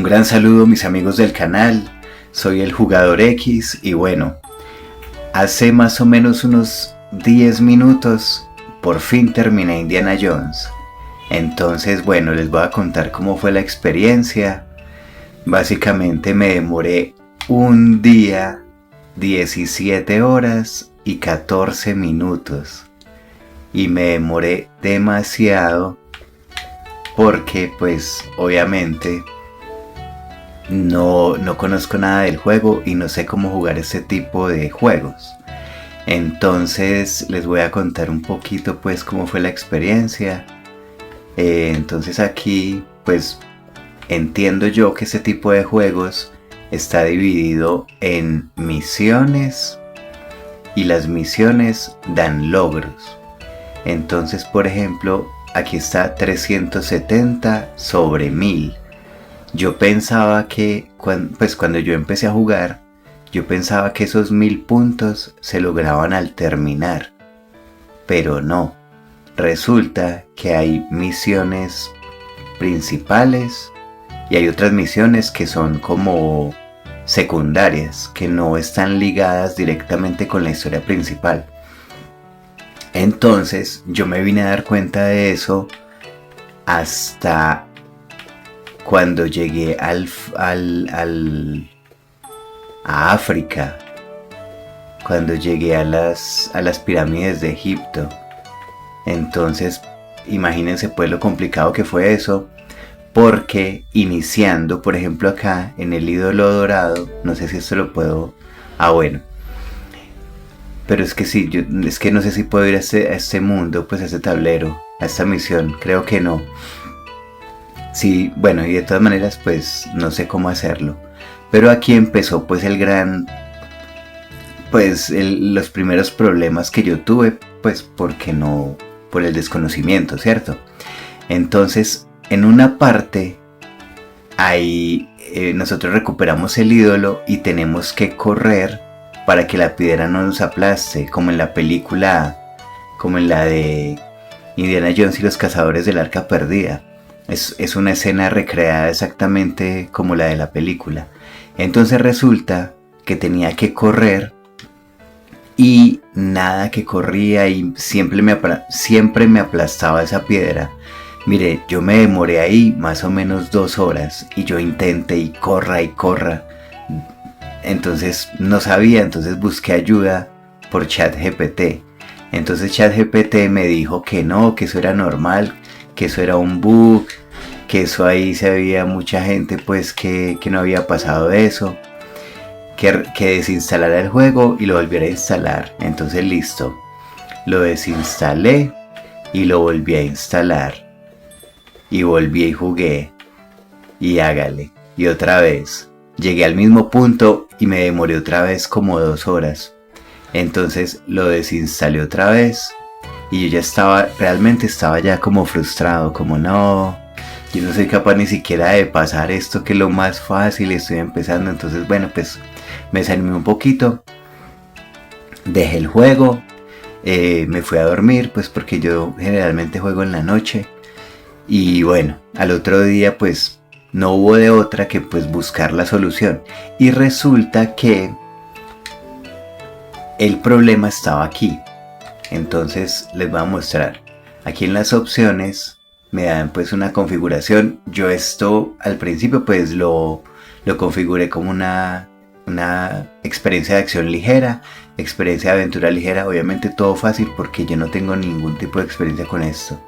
Un gran saludo mis amigos del canal, soy el Jugador X y bueno, hace más o menos unos 10 minutos por fin terminé Indiana Jones. Entonces bueno, les voy a contar cómo fue la experiencia. Básicamente me demoré un día, 17 horas y 14 minutos. Y me demoré demasiado porque pues obviamente no conozco nada del juego y no sé cómo jugar este tipo de juegos. Entonces les voy a contar un poquito pues cómo fue la experiencia. Entonces aquí pues entiendo yo que este tipo de juegos está dividido en misiones y las misiones dan logros. Entonces por ejemplo aquí está 370 sobre 1000. Yo pensaba que cuando yo empecé a jugar, yo pensaba que esos 1000 puntos se lograban al terminar, pero no. Resulta que hay misiones principales y hay otras misiones que son como secundarias, que no están ligadas directamente con la historia principal. Entonces yo me vine a dar cuenta de eso hasta cuando llegué a África, cuando llegué a las pirámides de Egipto. Entonces imagínense pues lo complicado que fue eso, porque iniciando por ejemplo acá en el ídolo dorado, no sé si esto lo puedo, bueno, pero es que sí, es que no sé si puedo ir a este mundo, pues a este tablero, a esta misión, creo que no. Sí, bueno, y de todas maneras pues no sé cómo hacerlo. Pero aquí empezó pues el gran, pues los primeros problemas que yo tuve, pues porque no, por el desconocimiento, ¿cierto? Entonces, en una parte, ahí nosotros recuperamos el ídolo y tenemos que correr para que la piedra no nos aplaste, como en la película, como en la de Indiana Jones y los cazadores del arca perdida. Es una escena recreada exactamente como la de la película. Entonces resulta que tenía que correr y nada que corría y siempre me aplastaba esa piedra. Mire, yo me demoré ahí más o menos 2 horas y yo intenté y corra. Entonces no sabía, entonces busqué ayuda por ChatGPT. Entonces ChatGPT me dijo que no, que eso era normal, que eso era un bug, que eso ahí se veía mucha gente pues que no había pasado eso, que desinstalara el juego y lo volviera a instalar. Entonces listo, lo desinstalé y lo volví a instalar y volví y jugué y hágale, y otra vez llegué al mismo punto y me demoré otra vez como 2 horas. Entonces lo desinstalé otra vez y yo ya realmente estaba ya como frustrado, como no, yo no soy capaz ni siquiera de pasar esto que es lo más fácil, estoy empezando. Entonces bueno, pues me desanimé un poquito, dejé el juego, me fui a dormir pues porque yo generalmente juego en la noche. Y bueno, al otro día pues no hubo de otra que pues buscar la solución. Y resulta que el problema estaba aquí. Entonces les voy a mostrar. Aquí en las opciones me dan pues una configuración. Yo esto al principio pues lo configuré como una experiencia de acción ligera, experiencia de aventura ligera. Obviamente todo fácil porque yo no tengo ningún tipo de experiencia con esto.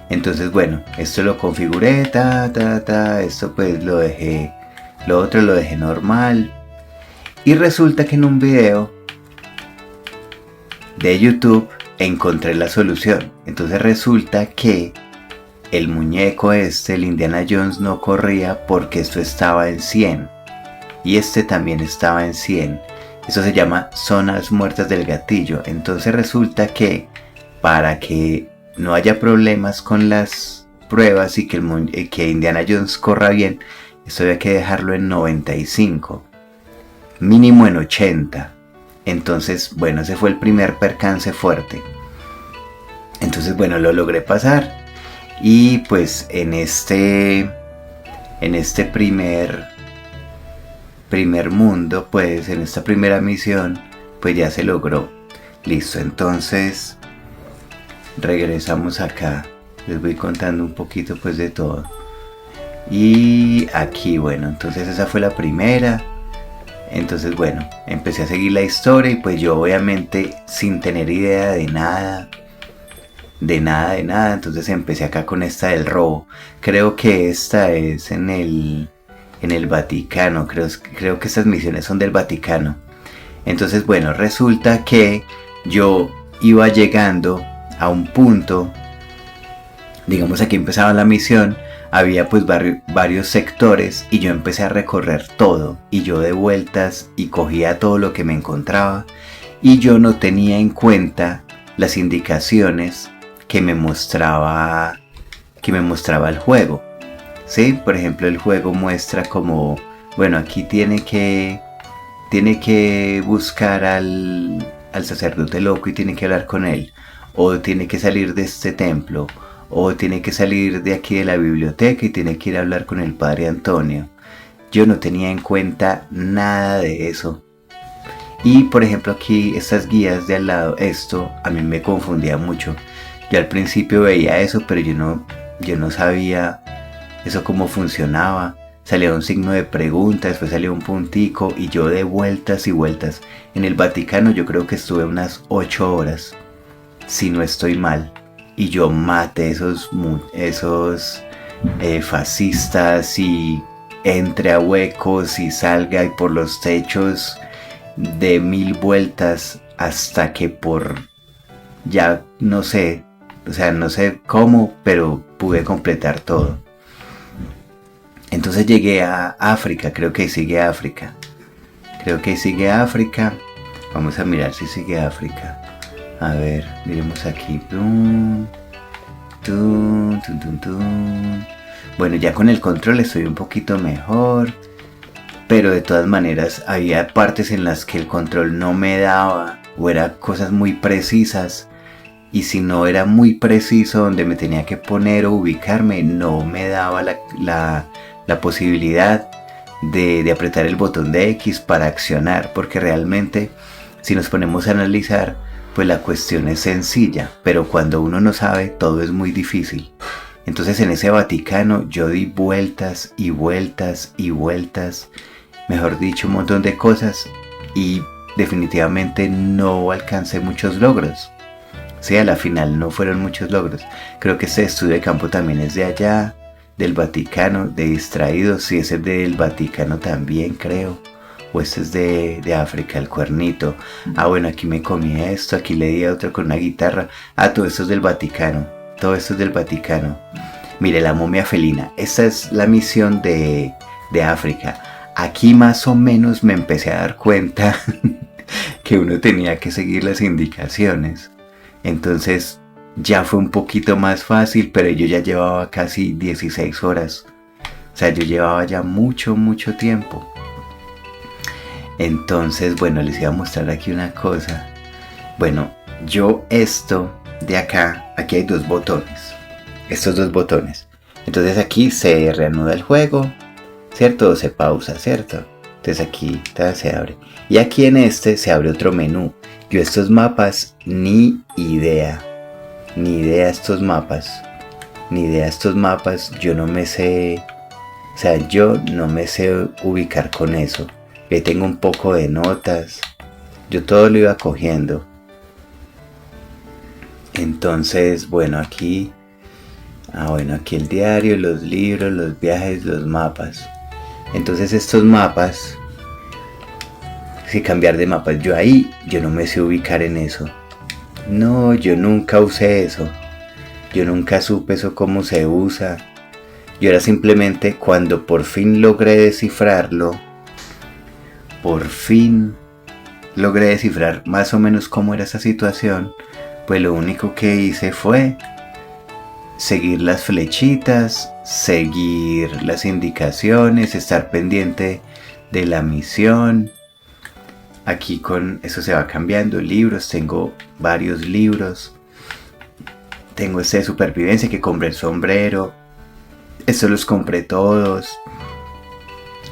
Entonces bueno, esto lo configuré, esto pues lo dejé, lo otro lo dejé normal. Y resulta que en un video de YouTube encontré la solución. Entonces resulta que el muñeco el Indiana Jones, no corría porque esto estaba en 100 y este también estaba en 100. Eso se llama zonas muertas del gatillo. Entonces resulta que para que no haya problemas con las pruebas y que Indiana Jones corra bien, esto había que dejarlo en 95, mínimo en 80. Entonces bueno, ese fue el primer percance fuerte. Entonces bueno, lo logré pasar y pues en este en este primer mundo, pues en esta primera misión, pues ya se logró. Listo, entonces regresamos acá. Les voy contando un poquito pues de todo. Y aquí, bueno, entonces esa fue la primera. Entonces, bueno, empecé a seguir la historia y pues yo obviamente sin tener idea de nada. Entonces empecé acá con esta del robo. Creo que esta es en el Vaticano. Creo que estas misiones son del Vaticano. Entonces, bueno, resulta que yo iba llegando a un punto. Digamos, aquí empezaba la misión. Había pues varios sectores y yo empecé a recorrer todo y yo de vueltas y cogía todo lo que me encontraba y yo no tenía en cuenta las indicaciones que me mostraba el juego. ¿Sí? Por ejemplo, el juego muestra como, bueno, aquí tiene que buscar al sacerdote loco y tiene que hablar con él, o tiene que salir de este templo, o tiene que salir de aquí de la biblioteca y tiene que ir a hablar con el padre Antonio. Yo no tenía en cuenta nada de eso. Y por ejemplo aquí estas guías de al lado, esto a mí me confundía mucho. Yo al principio veía eso, pero yo no sabía eso cómo funcionaba. Salía un signo de pregunta, después salía un puntico y yo de vueltas y vueltas. En el Vaticano yo creo que estuve unas 8 horas, si no estoy mal. Y yo maté esos fascistas y entre a huecos y salga y por los techos de 1000 vueltas hasta que por ya no sé, o sea, no sé cómo, pero pude completar todo. Entonces llegué a África, creo que sigue África. Vamos a mirar si sigue África. A ver, miremos aquí. Bueno, ya con el control estoy un poquito mejor. Pero de todas maneras había partes en las que el control no me daba. O eran cosas muy precisas. Y si no era muy preciso donde me tenía que poner o ubicarme, no me daba la posibilidad de apretar el botón de X para accionar. Porque realmente, si nos ponemos a analizar, pues la cuestión es sencilla, pero cuando uno no sabe, todo es muy difícil. Entonces en ese Vaticano yo di vueltas y vueltas y vueltas, mejor dicho, un montón de cosas y definitivamente no alcancé muchos logros. Sí, a la final no fueron muchos logros. Creo que este estudio de campo también es de allá, del Vaticano, de distraídos, sí, ese es del Vaticano también, creo. O este es de África, el cuernito. Ah, bueno, aquí me comí esto, aquí le di a otro con una guitarra. Ah, todo esto es del Vaticano. Mire, la momia felina. Esta es la misión de África. Aquí más o menos me empecé a dar cuenta que uno tenía que seguir las indicaciones. Entonces ya fue un poquito más fácil, pero yo ya llevaba casi 16 horas. O sea, yo llevaba ya mucho tiempo. Entonces, bueno, les iba a mostrar aquí una cosa. Bueno, yo esto de acá, aquí hay dos botones. Estos dos botones. Entonces aquí se reanuda el juego, ¿cierto? O se pausa, ¿cierto? Entonces aquí se abre. Y aquí en este se abre otro menú. Yo estos mapas, ni idea estos mapas. Yo no me sé, o sea, yo no me sé ubicar con eso. Yo tengo un poco de notas. Yo todo lo iba cogiendo. Entonces, bueno, aquí el diario, los libros, los viajes, los mapas. Entonces estos mapas, si cambiar de mapas, yo no me sé ubicar en eso. No, yo nunca usé eso. Yo nunca supe eso cómo se usa. Yo era simplemente cuando por fin logré descifrar más o menos cómo era esa situación, pues lo único que hice fue seguir las flechitas, seguir las indicaciones, estar pendiente de la misión. Aquí con eso se va cambiando. Libros, tengo varios libros. Tengo este de supervivencia que compré el sombrero. Estos los compré todos.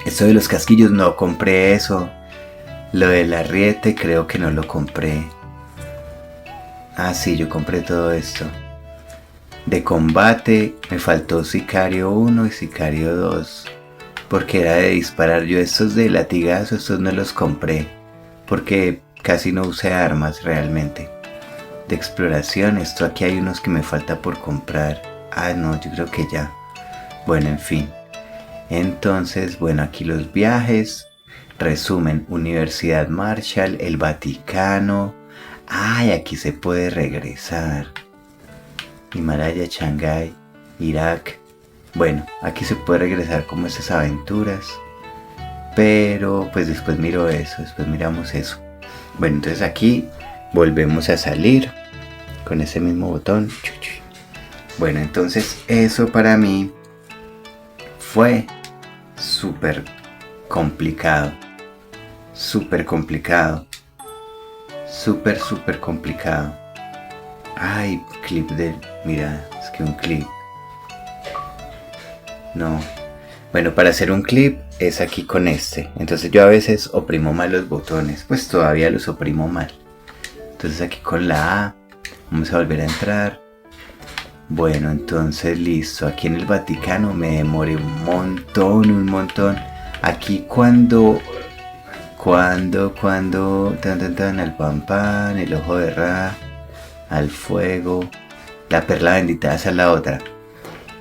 Esto de los casquillos no compré eso. Lo del arriete creo que no lo compré. Ah, sí, yo compré todo esto. De combate me faltó Sicario 1 y Sicario 2. Porque era de disparar. Yo estos de latigazo, estos no los compré. Porque casi no usé armas realmente. De exploración, esto aquí hay unos que me falta por comprar. Ah, no, yo creo que ya. Bueno, en fin. Entonces, bueno, aquí los viajes. Resumen, Universidad Marshall, el Vaticano. Ay, aquí se puede regresar. Himalaya, Shanghái, Irak. Bueno, aquí se puede regresar como esas aventuras. Pero pues después miro eso, después miramos eso. Bueno, entonces aquí volvemos a salir con ese mismo botón. Bueno, entonces eso para mí fue súper complicado. Súper complicado. Súper complicado. Ay, clip de... Mira, es que un clip. No. Bueno, para hacer un clip es aquí con este. Entonces yo a veces oprimo mal los botones. Pues todavía los oprimo mal. Entonces aquí con la A. Vamos a volver a entrar. Bueno, entonces listo. Aquí en el Vaticano me demoré un montón. Aquí cuando al pan, el ojo de Ra, al fuego, la perla bendita, esa es la otra.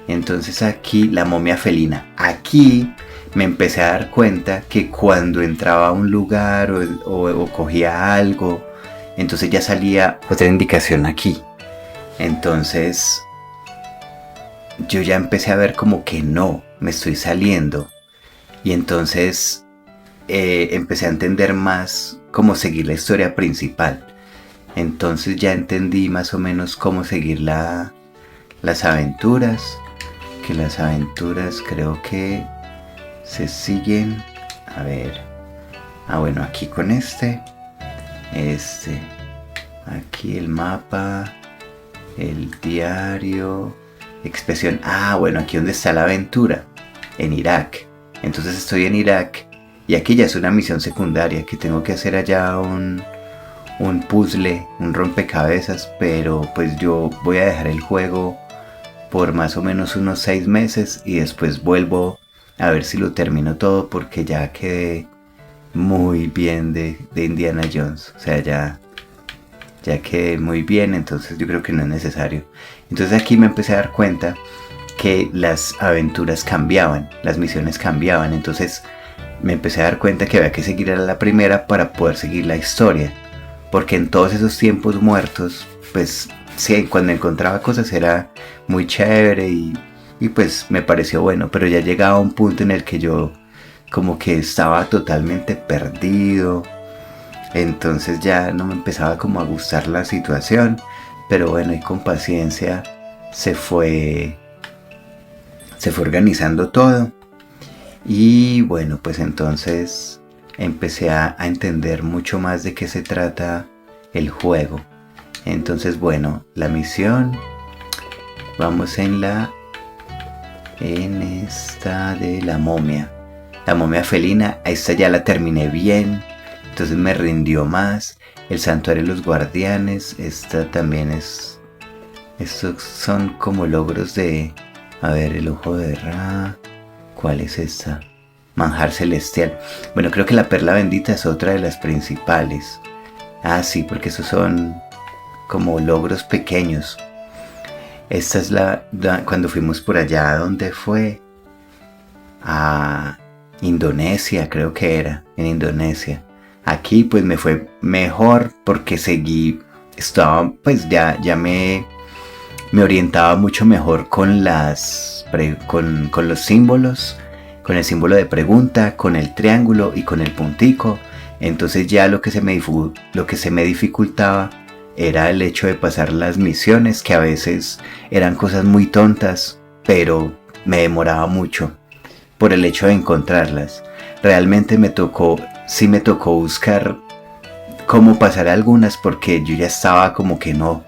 Entonces aquí la momia felina. Aquí me empecé a dar cuenta que cuando entraba a un lugar o cogía algo, entonces ya salía otra indicación aquí. Entonces yo ya empecé a ver como que no, me estoy saliendo. Y entonces empecé a entender más cómo seguir la historia principal. Entonces ya entendí más o menos cómo seguir las aventuras. Que las aventuras creo que se siguen. A ver. Ah, bueno, aquí con este. Aquí el mapa. El diario. Expresión. Ah, bueno, aquí donde está la aventura. En Irak. Entonces estoy en Irak. Y aquí ya es una misión secundaria. Que tengo que hacer allá un puzzle. Un rompecabezas. Pero pues yo voy a dejar el juego por más o menos unos 6 meses. Y después vuelvo a ver si lo termino todo. Porque ya quedé muy bien de Indiana Jones. O sea, ya quedé muy bien. Entonces yo creo que no es necesario. Entonces aquí me empecé a dar cuenta que las aventuras cambiaban. Las misiones cambiaban. Entonces me empecé a dar cuenta que había que seguir a la primera para poder seguir la historia. Porque en todos esos tiempos muertos, pues sí, cuando encontraba cosas era muy chévere y pues me pareció bueno. Pero ya llegaba a un punto en el que yo como que estaba totalmente perdido. Entonces ya no me empezaba como a gustar la situación. Pero bueno, y con paciencia se fue organizando todo. Y bueno, pues entonces empecé a entender mucho más de qué se trata el juego. Entonces bueno, la misión, vamos en esta de la momia felina. Esta ya la terminé bien, entonces me rindió más. El santuario de los guardianes, esta también es... Estos son como logros de... A ver, el ojo de Ra... ¿Cuál es esta? Manjar celestial. Bueno, creo que la perla bendita es otra de las principales. Ah, sí, porque esos son como logros pequeños. Esta es cuando fuimos por allá, ¿dónde fue? A Indonesia, creo que era, en Indonesia. Aquí pues me fue mejor porque estaba pues ya me orientaba mucho mejor con con los símbolos, con el símbolo de pregunta, con el triángulo y con el puntico. Entonces ya lo que se me dificultaba era el hecho de pasar las misiones, que a veces eran cosas muy tontas, pero me demoraba mucho por el hecho de encontrarlas. Realmente me tocó buscar cómo pasar algunas porque yo ya estaba como que no.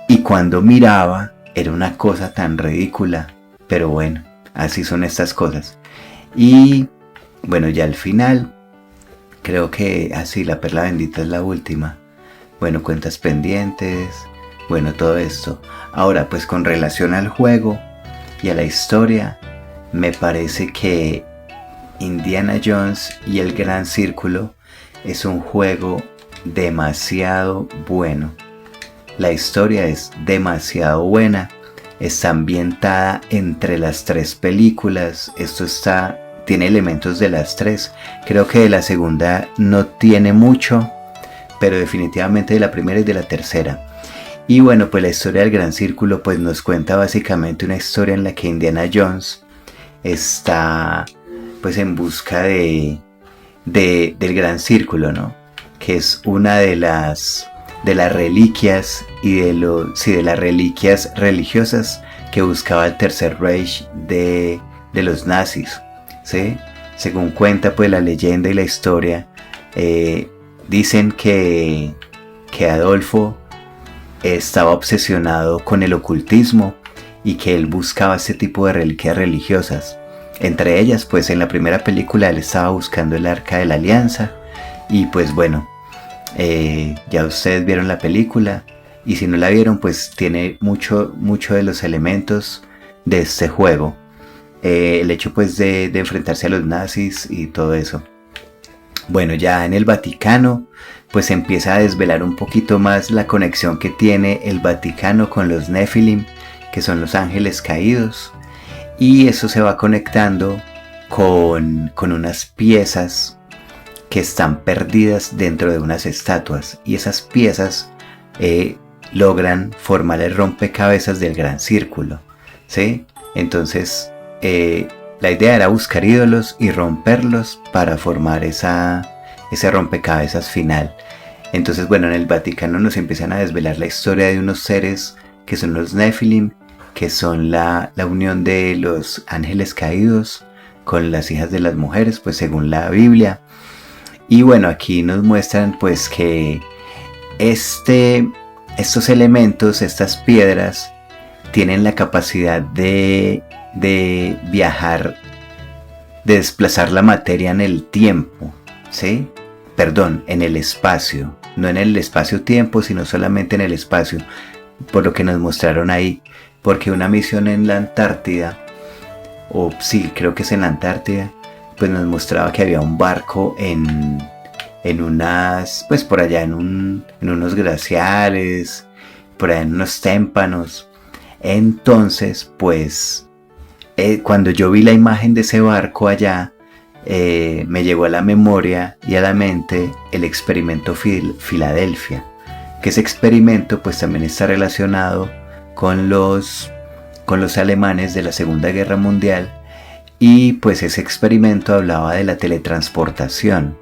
Y cuando miraba era una cosa tan ridícula. Pero bueno, así son estas cosas. Y Bueno, ya al final, creo que así la perla bendita es la última. Bueno, cuentas pendientes, bueno, todo esto. Ahora, pues con relación al juego y a la historia, me parece que Indiana Jones y el Gran Círculo es un juego demasiado bueno. La historia es demasiado buena. Está ambientada entre las 3 películas. Tiene elementos de las 3. Creo que de la segunda no tiene mucho, pero definitivamente de la primera y de la tercera. Y bueno, pues la historia del Gran Círculo pues nos cuenta básicamente una historia en la que Indiana Jones está pues en busca del Gran Círculo, ¿no? Que es una de las reliquias y de las reliquias religiosas que buscaba el Tercer Reich de los nazis, ¿sí? Según cuenta pues la leyenda y la historia, dicen que Adolfo estaba obsesionado con el ocultismo y que él buscaba este tipo de reliquias religiosas. Entre ellas, pues en la primera película él estaba buscando el Arca de la Alianza. Y pues bueno, ya ustedes vieron la película. Y si no la vieron, pues tiene mucho de los elementos de este juego. El hecho pues de enfrentarse a los nazis y todo eso. Bueno, ya en el Vaticano, pues empieza a desvelar un poquito más la conexión que tiene el Vaticano con los Nephilim, que son los ángeles caídos. Y eso se va conectando con unas piezas que están perdidas dentro de unas estatuas. Y esas piezas logran formar el rompecabezas del Gran Círculo, ¿sí? Entonces, la idea era buscar ídolos y romperlos para formar ese rompecabezas final. Entonces, bueno, en el Vaticano nos empiezan a desvelar la historia de unos seres que son los Nephilim, que son la unión de los ángeles caídos con las hijas de las mujeres, pues según la Biblia. Y bueno, aquí nos muestran pues que estos elementos, estas piedras, tienen la capacidad de viajar, de desplazar la materia en el tiempo, ¿sí? Perdón, en el espacio, no en el espacio-tiempo, sino solamente en el espacio, por lo que nos mostraron ahí, porque una misión en la Antártida, o sí, creo que es en la Antártida, pues nos mostraba que había un barco en unas, pues por allá en unos glaciares, por allá en unos témpanos. Entonces, pues, cuando yo vi la imagen de ese barco allá, me llegó a la memoria y a la mente el experimento Filadelfia, que ese experimento pues también está relacionado con los alemanes de la Segunda Guerra Mundial. Y pues ese experimento hablaba de la teletransportación,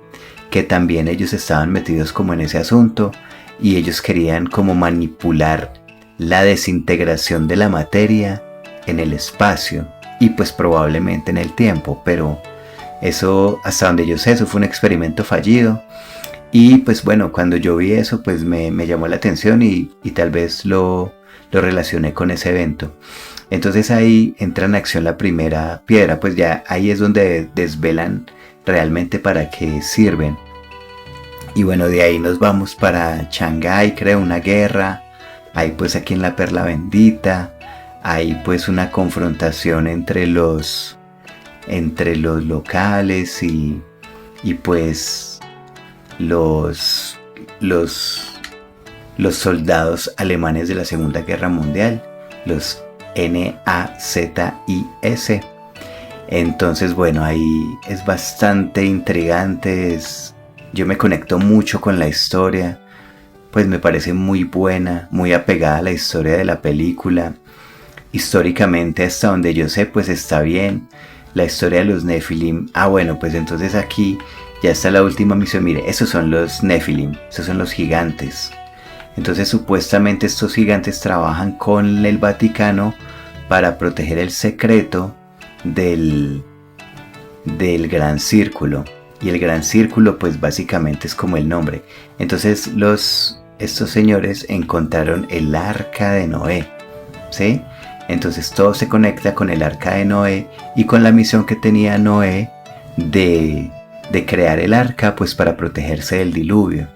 que también ellos estaban metidos como en ese asunto y ellos querían como manipular la desintegración de la materia en el espacio y pues probablemente en el tiempo, pero eso, hasta donde yo sé, eso fue un experimento fallido. Y pues bueno, cuando yo vi eso pues me llamó la atención y tal vez lo relacioné con ese evento. Entonces ahí entra en acción la primera piedra, pues ya ahí es donde desvelan realmente para qué sirven. Y bueno, de ahí nos vamos para Shanghái, creo, una guerra. Ahí pues aquí en la Perla Bendita, hay pues una confrontación entre los locales y pues los soldados alemanes de la Segunda Guerra Mundial, los NAZIS. Entonces bueno, ahí es bastante intrigante, yo me conecto mucho con la historia, pues me parece muy buena, muy apegada a la historia de la película. Históricamente, hasta donde yo sé, pues está bien. La historia de los Nephilim, bueno, pues entonces aquí ya está la última misión. Mire, esos son los Nephilim, esos son los gigantes. Entonces supuestamente estos gigantes trabajan con el Vaticano para proteger el secreto del Gran Círculo. Y el Gran Círculo pues básicamente es como el nombre. Entonces estos señores encontraron el Arca de Noé, ¿sí? Entonces todo se conecta con el Arca de Noé y con la misión que tenía Noé de crear el arca pues para protegerse del diluvio.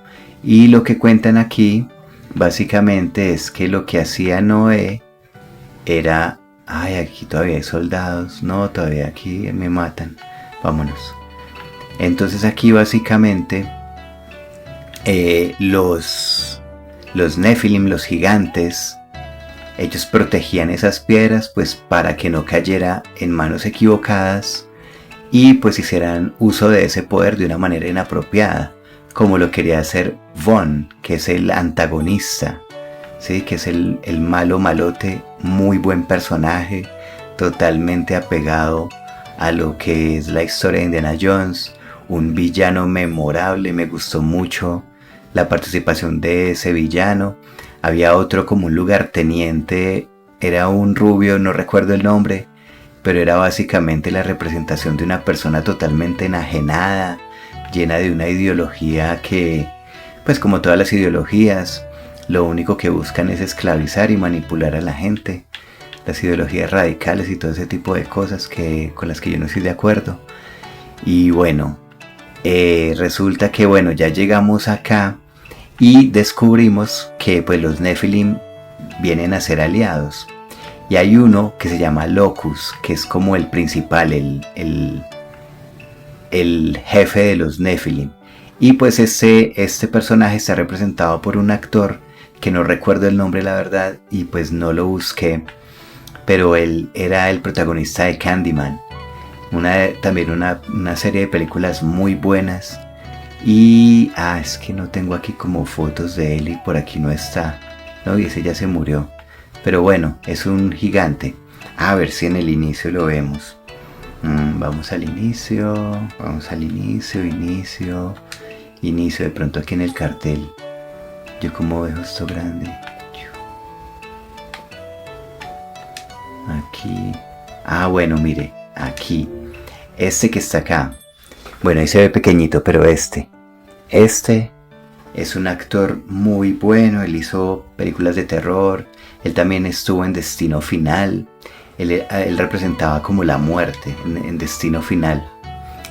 Y lo que cuentan aquí básicamente es que lo que hacía Noé era... Ay, aquí todavía hay soldados. No, todavía aquí me matan. Vámonos. Entonces aquí básicamente los Nephilim, los gigantes, ellos protegían esas piedras pues para que no cayera en manos equivocadas y pues hicieran uso de ese poder de una manera inapropiada, como lo quería hacer Von, que es el antagonista, ¿sí? Que es el malo malote, muy buen personaje, totalmente apegado a lo que es la historia de Indiana Jones, un villano memorable. Me gustó mucho la participación de ese villano. Había otro como un lugarteniente, era un rubio, no recuerdo el nombre, pero era básicamente la representación de una persona totalmente enajenada, llena de una ideología que, pues como todas las ideologías, lo único que buscan es esclavizar y manipular a la gente. Las ideologías radicales y todo ese tipo de cosas con las que yo no estoy de acuerdo. Y bueno, resulta que bueno, ya llegamos acá y descubrimos que pues los Nephilim vienen a ser aliados. Y hay uno que se llama Locus, que es como el principal, el jefe de los Nephilim. Y pues este personaje está representado por un actor que no recuerdo el nombre la verdad y pues no lo busqué, pero él era el protagonista de Candyman, también una serie de películas muy buenas. Y es que no tengo aquí como fotos de él y por aquí no está, no, y ese ya se murió, pero bueno, es un gigante. A ver si en el inicio lo vemos. Vamos al inicio, inicio, de pronto aquí en el cartel. Yo como veo esto grande. Aquí. Bueno, mire, aquí. Este que está acá. Bueno, ahí se ve pequeñito, pero este es un actor muy bueno. Él hizo películas de terror. Él también estuvo en Destino Final. Él representaba como la muerte en Destino Final.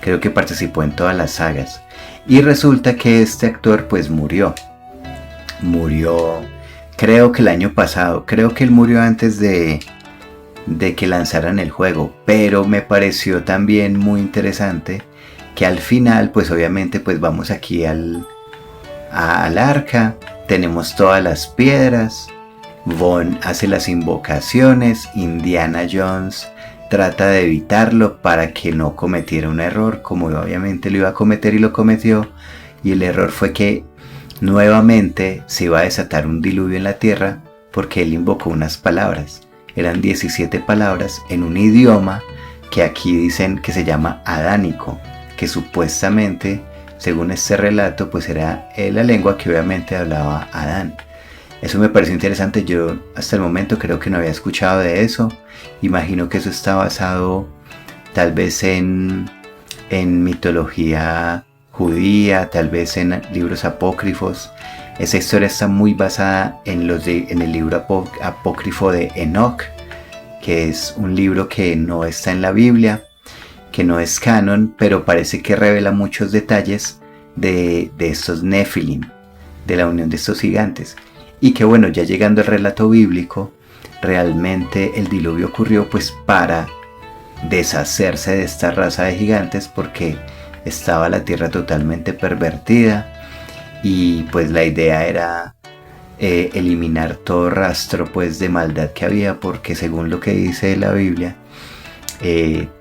Creo que participó en todas las sagas. Y resulta que este actor pues murió, creo que el año pasado. Creo que él murió antes de que lanzaran el juego, pero me pareció también muy interesante que al final pues obviamente pues vamos aquí al arca, tenemos todas las piedras, Von hace las invocaciones, Indiana Jones trata de evitarlo para que no cometiera un error, como obviamente lo iba a cometer y lo cometió, y el error fue que nuevamente se iba a desatar un diluvio en la tierra porque él invocó unas palabras. Eran 17 palabras en un idioma que aquí dicen que se llama adánico, que supuestamente, según este relato, pues era la lengua que obviamente hablaba Adán. Eso me pareció interesante. Yo hasta el momento creo que no había escuchado de eso. Imagino que eso está basado tal vez en mitología judía, tal vez en libros apócrifos. Esa historia está muy basada en el libro apócrifo de Enoch, que es un libro que no está en la Biblia, que no es canon, pero parece que revela muchos detalles de estos Nephilim, de la unión de estos gigantes. Y que bueno, ya llegando al relato bíblico, realmente el diluvio ocurrió pues para deshacerse de esta raza de gigantes, porque estaba la tierra totalmente pervertida y pues la idea era eliminar todo rastro pues de maldad que había, porque según lo que dice la Biblia,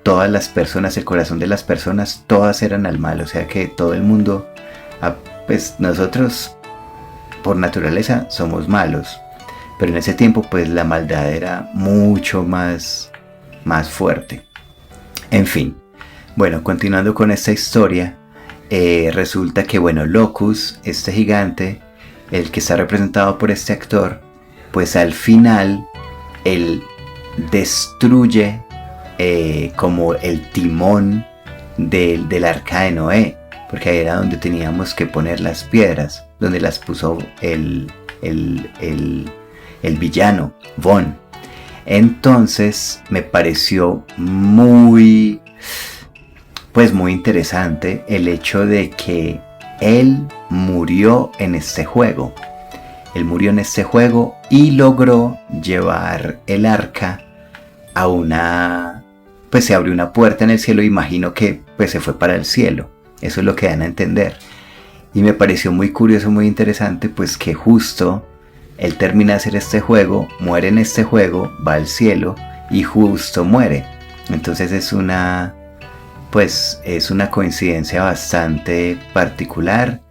todas las personas, el corazón de las personas, todas eran al mal. O sea que todo el mundo, pues nosotros por naturaleza somos malos, pero en ese tiempo pues la maldad era mucho más fuerte. En fin, bueno, continuando con esta historia, resulta que bueno, Locus, este gigante, el que está representado por este actor, pues al final él destruye como el timón del arca de Noé, porque ahí era donde teníamos que poner las piedras, donde las puso el villano, Von. Entonces me pareció muy pues muy interesante el hecho de que él murió en este juego. Él murió en este juego y logró llevar el arca a una... pues se abrió una puerta en el cielo, imagino que pues se fue para el cielo. Eso es lo que dan a entender. Y me pareció muy curioso, muy interesante, pues que justo él termina de hacer este juego, muere en este juego, va al cielo y justo muere. Entonces es una coincidencia bastante particular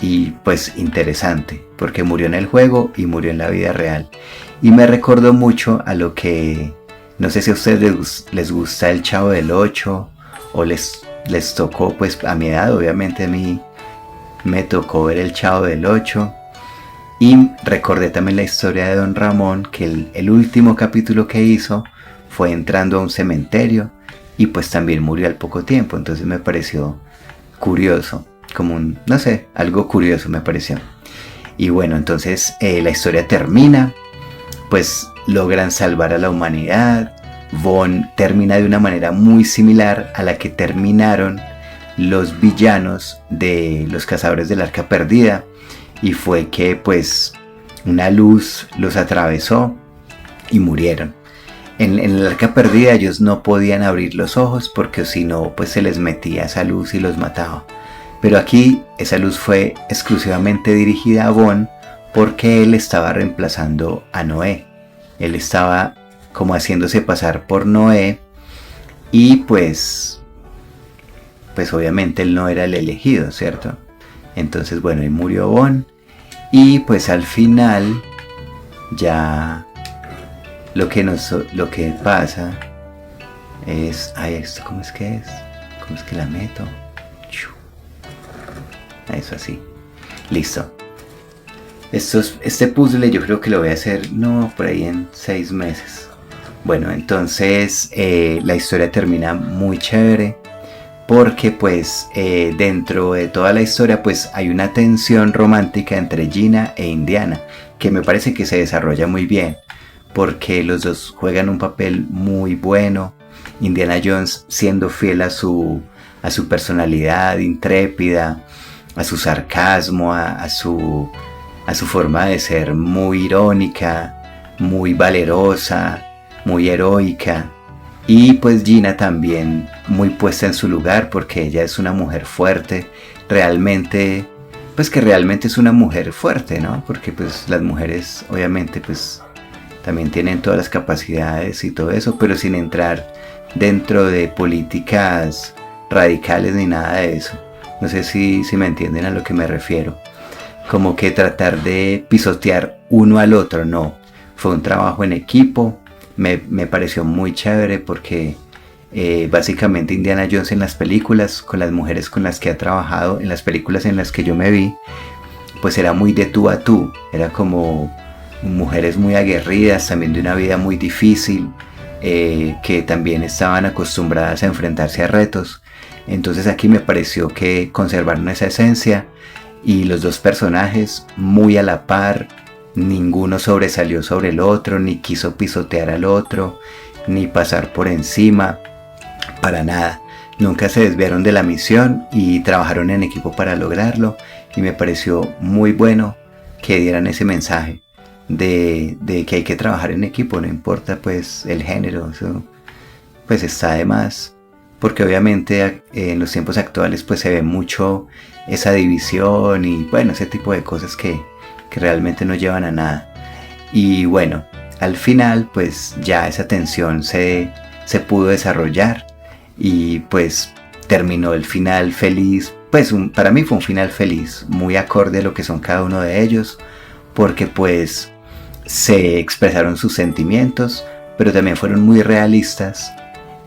y pues interesante, porque murió en el juego y murió en la vida real. Y me recordó mucho a lo que, no sé si a ustedes les gusta el Chavo del Ocho o les tocó, pues a mi edad obviamente a mí me tocó ver el Chavo del Ocho. Y recordé también la historia de Don Ramón, que el último capítulo que hizo fue entrando a un cementerio y pues también murió al poco tiempo. Entonces me pareció curioso, como no sé, algo curioso me pareció. Y bueno, entonces la historia termina, pues logran salvar a la humanidad. Vaughn termina de una manera muy similar a la que terminaron los villanos de los cazadores del Arca Perdida, y fue que pues una luz los atravesó y murieron. En el Arca Perdida ellos no podían abrir los ojos porque si no pues se les metía esa luz y los mataba. Pero aquí esa luz fue exclusivamente dirigida a Vaughn porque él estaba reemplazando a Noé. Él estaba como haciéndose pasar por Noé y pues obviamente él no era el elegido, ¿cierto? Entonces bueno, ahí murió Vaughn y pues al final ya lo que pasa es... ay, ¿esto cómo es que es? ¿Cómo es que la meto? Eso así. Listo. Este puzzle yo creo que lo voy a hacer por ahí en 6 meses. Bueno, entonces la historia termina muy chévere porque pues dentro de toda la historia pues hay una tensión romántica entre Gina e Indiana que me parece que se desarrolla muy bien porque los dos juegan un papel muy bueno. Indiana Jones siendo fiel a su personalidad intrépida, a su sarcasmo, a su forma de ser muy irónica, muy valerosa, muy heroica. Y pues Gina también muy puesta en su lugar porque ella es una mujer fuerte, realmente es una mujer fuerte, ¿no? Porque pues las mujeres obviamente pues también tienen todas las capacidades y todo eso, pero sin entrar dentro de políticas radicales ni nada de eso. No sé si me entienden a lo que me refiero. Como que tratar de pisotear uno al otro, no. Fue un trabajo en equipo. Me pareció muy chévere porque básicamente Indiana Jones en las películas, con las mujeres con las que ha trabajado, en las películas en las que yo me vi, pues era muy de tú a tú. Era como mujeres muy aguerridas, también de una vida muy difícil, que también estaban acostumbradas a enfrentarse a retos. Entonces aquí me pareció que conservaron esa esencia y los dos personajes muy a la par, ninguno sobresalió sobre el otro, ni quiso pisotear al otro, ni pasar por encima, para nada. Nunca se desviaron de la misión y trabajaron en equipo para lograrlo y me pareció muy bueno que dieran ese mensaje de que hay que trabajar en equipo, no importa pues el género, eso pues está de más. Porque obviamente en los tiempos actuales pues se ve mucho esa división y bueno, ese tipo de cosas que realmente no llevan a nada. Y bueno, al final pues ya esa tensión se pudo desarrollar y pues terminó el final feliz. Pues para mí fue un final feliz, muy acorde a lo que son cada uno de ellos, porque pues se expresaron sus sentimientos, pero también fueron muy realistas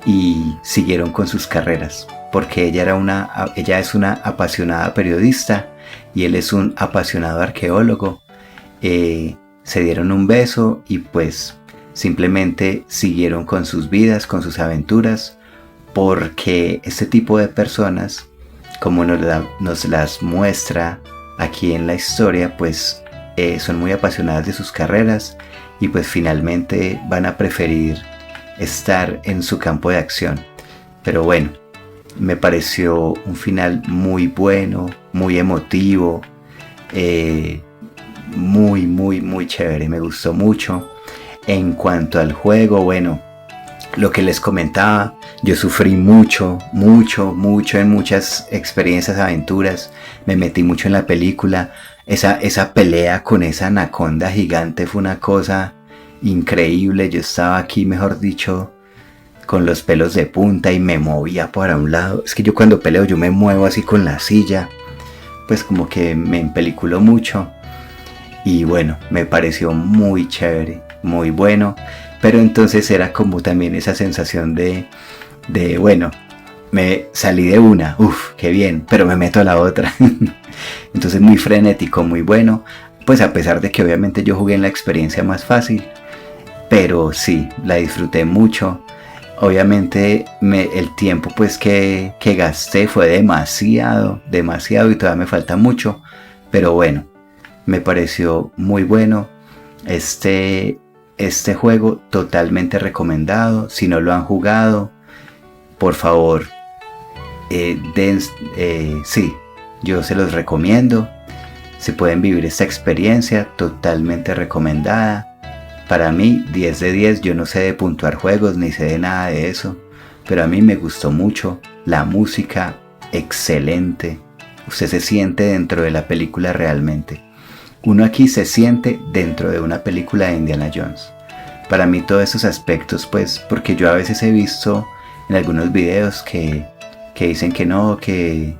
y siguieron con sus carreras, porque ella es una apasionada periodista y él es un apasionado arqueólogo. Se dieron un beso y pues simplemente siguieron con sus vidas, con sus aventuras, porque este tipo de personas, como nos las muestra aquí en la historia, pues son muy apasionadas de sus carreras y pues finalmente van a preferir estar en su campo de acción. Pero bueno, Me pareció un final muy bueno, muy emotivo, muy chévere, me gustó mucho. En cuanto al juego, bueno, lo que les comentaba, yo sufrí mucho en muchas experiencias, aventuras, me metí mucho en la película. Esa pelea con esa anaconda gigante fue una cosa increíble. Yo estaba aquí, mejor dicho, con los pelos de punta y me movía para un lado. Es que yo cuando peleo yo me muevo así con la silla, pues como que me empeliculó mucho. Y bueno, me pareció muy chévere, muy bueno. Pero entonces era como también esa sensación de bueno, me salí de una, qué bien, pero me meto a la otra. Entonces muy frenético, muy bueno. Pues a pesar de que obviamente yo jugué en la experiencia más fácil, pero sí, la disfruté mucho. Obviamente el tiempo pues que gasté fue demasiado y todavía me falta mucho. Pero bueno, me pareció muy bueno. Este juego totalmente recomendado. Si no lo han jugado, por favor, sí, yo se los recomiendo. Si pueden vivir esta experiencia, totalmente recomendada. Para mí, 10 de 10, yo no sé de puntuar juegos ni sé de nada de eso, pero a mí me gustó mucho. La música, excelente. Usted se siente dentro de la película realmente. Uno aquí se siente dentro de una película de Indiana Jones. Para mí todos esos aspectos, pues, porque yo a veces he visto en algunos videos que dicen que no, que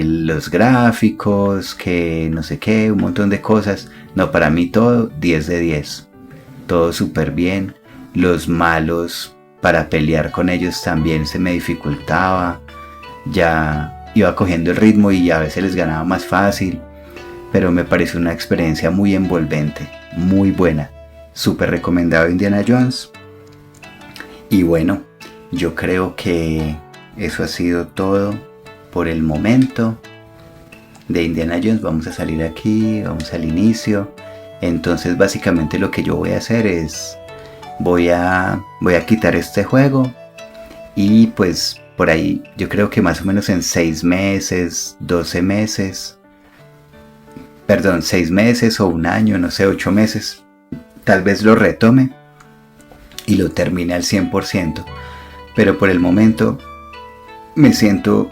los gráficos, que no sé qué, un montón de cosas. No, para mí todo 10 de 10. Todo súper bien. Los malos, para pelear con ellos también se me dificultaba. Ya iba cogiendo el ritmo y a veces les ganaba más fácil. Pero me pareció una experiencia muy envolvente, muy buena. Súper recomendado Indiana Jones. Y bueno, yo creo que eso ha sido todo por el momento de Indiana Jones. Vamos a salir aquí, vamos al inicio. Entonces básicamente lo que yo voy a hacer es voy a quitar este juego y pues por ahí yo creo que más o menos en 6 meses, 12 meses, perdón, 6 meses o un año, no sé, 8 meses, tal vez lo retome y lo termine al 100%. Pero por el momento me siento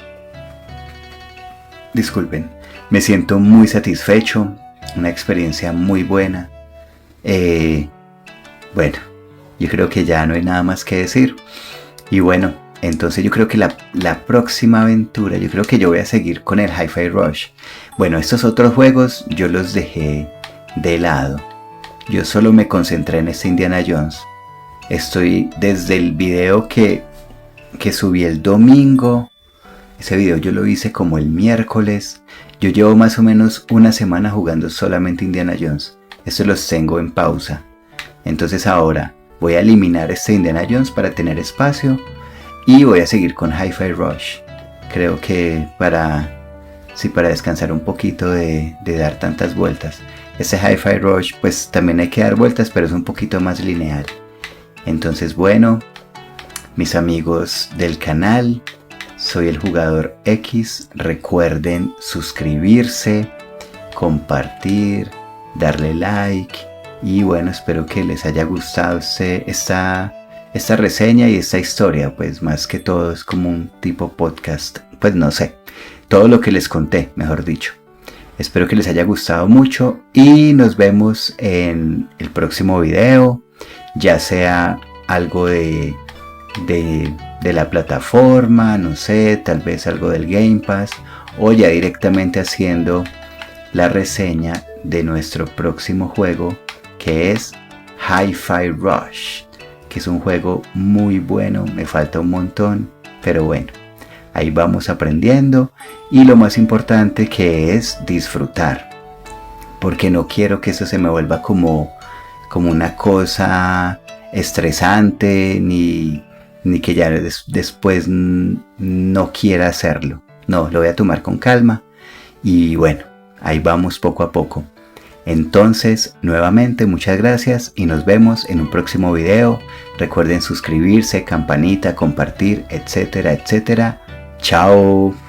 muy satisfecho, una experiencia muy buena. Bueno, yo creo que ya no hay nada más que decir. Y bueno, entonces yo creo que la próxima aventura, yo creo que yo voy a seguir con el Hi-Fi Rush. Bueno, estos otros juegos yo los dejé de lado. Yo solo me concentré en este Indiana Jones. Estoy desde el video que subí el domingo. Ese video yo lo hice como el miércoles. Yo llevo más o menos una semana jugando solamente Indiana Jones. Estos los tengo en pausa. Entonces ahora voy a eliminar este Indiana Jones para tener espacio. Y voy a seguir con Hi-Fi Rush. Creo que para descansar un poquito de dar tantas vueltas. Este Hi-Fi Rush pues también hay que dar vueltas, pero es un poquito más lineal. Entonces bueno, mis amigos del canal, soy el Jugador X. Recuerden suscribirse, compartir, darle like. Y bueno, espero que les haya gustado esta reseña y esta historia. Pues más que todo es como un tipo podcast. Pues no sé, todo lo que les conté, mejor dicho. Espero que les haya gustado mucho y nos vemos en el próximo video. Ya sea algo de la plataforma, no sé, tal vez algo del Game Pass, o ya directamente haciendo la reseña de nuestro próximo juego, que es Hi-Fi Rush, que es un juego muy bueno. Me falta un montón, pero bueno, ahí vamos aprendiendo, y lo más importante, que es disfrutar, porque no quiero que eso se me vuelva como una cosa estresante, ni que ya después no quiera hacerlo. No, lo voy a tomar con calma y bueno, ahí vamos poco a poco. Entonces, nuevamente muchas gracias y nos vemos en un próximo video. Recuerden suscribirse, campanita, compartir, etcétera, etcétera. Chao.